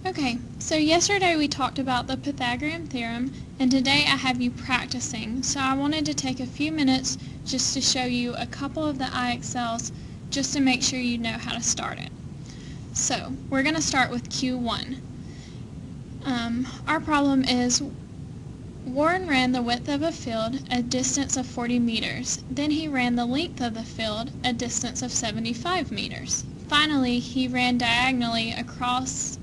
Okay, so yesterday we talked about the Pythagorean theorem, and today I have you practicing. So I wanted to take a few minutes just to show you a couple of the IXLs just to make sure you know how to start it. So we're going to start with Q1. Our problem is Warren ran the width of a field a distance of 40 meters. Then he ran the length of the field a distance of 75 meters. Finally, he ran diagonally across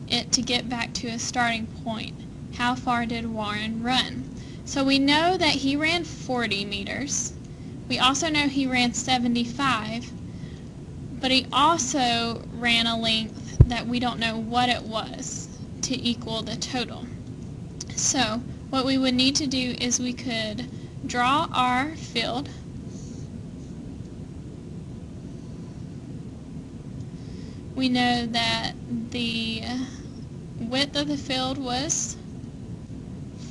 it to get back to a starting point. How far did Warren run? So we know that he ran 40 meters. We also know he ran 75, but he also ran a length that we don't know what it was to equal the total. So what we would need to do is we could draw our field. We know that the width of the field was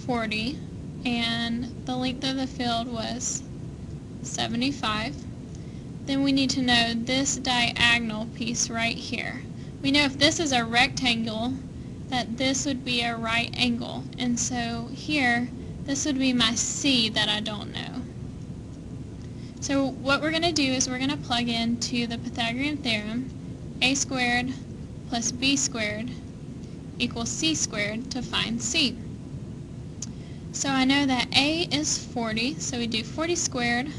40 and the length of the field was 75. Then we need to know this diagonal piece right here. We know if this is a rectangle that this would be a right angle, and so here this would be my C that I don't know. So what we're going to do is we're going to plug into the Pythagorean theorem, a squared plus b squared equals c squared to find c. So I know that a is 40, so we do 40 squared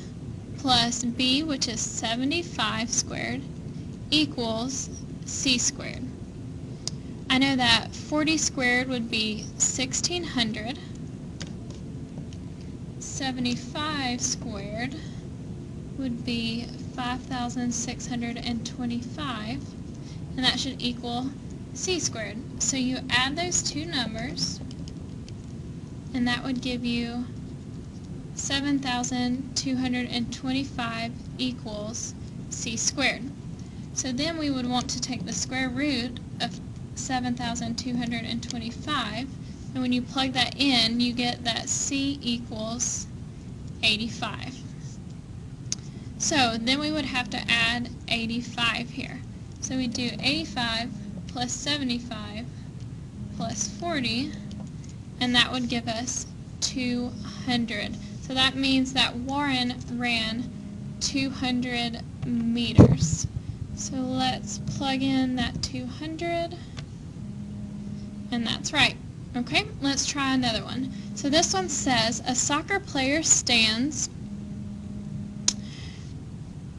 plus b, which is 75 squared, equals c squared. I know that 40 squared would be 1600, 75 squared would be 5,625, and that should equal c squared. So you add those two numbers, and that would give you 7,225 equals c squared. So then we would want to take the square root of 7,225, and when you plug that in, you get that c equals 85. So then we would have to add 85 here. So we do 85 plus 75 plus 40, and that would give us 200. So that means that Warren ran 200 meters. So let's plug in that 200, and that's right. Okay, let's try another one. So this one says a soccer player stands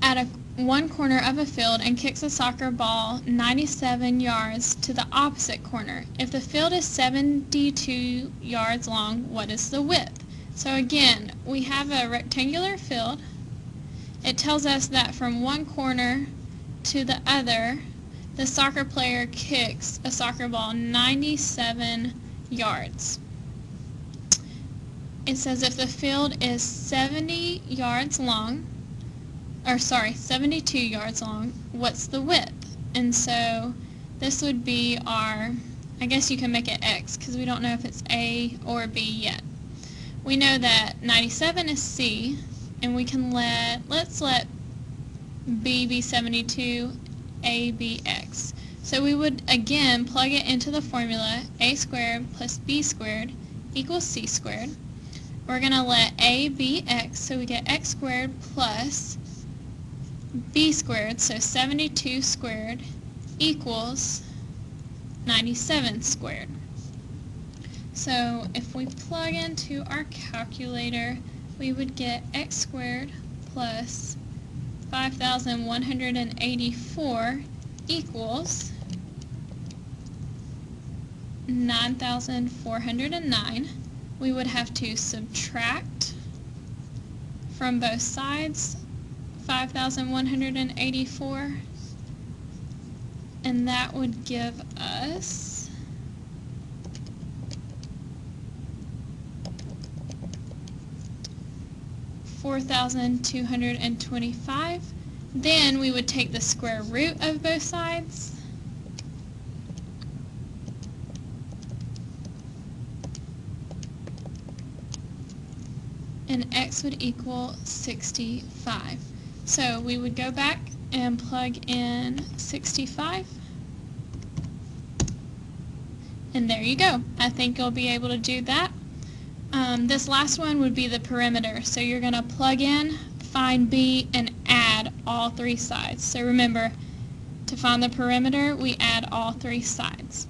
at one corner of a field and kicks a soccer ball 97 yards to the opposite corner. If the field is 72 yards long, what is the width? So again, we have a rectangular field. It tells us that from one corner to the other, the soccer player kicks a soccer ball 97 yards. It says if the field is 72 yards long, what's the width? And so this would be our, I guess you can make it X because we don't know if it's A or B yet. We know that 97 is C, and we can let's let B be 72, A be X. So we would again plug it into the formula, a squared plus b squared equals c squared. We're going to let a be x, so we get x squared plus b squared, so 72 squared equals 97 squared. So if we plug into our calculator, we would get x squared plus 5,184 equals 9,409. We would have to subtract from both sides 5,184, and that would give us 4,225. Then we would take the square root of both sides, and x would equal 65. So we would go back and plug in 65, And there you go. I think you'll be able to do that. This last one would be the perimeter. So you're going to plug in, find B, and add all three sides. So remember, to find the perimeter, we add all three sides.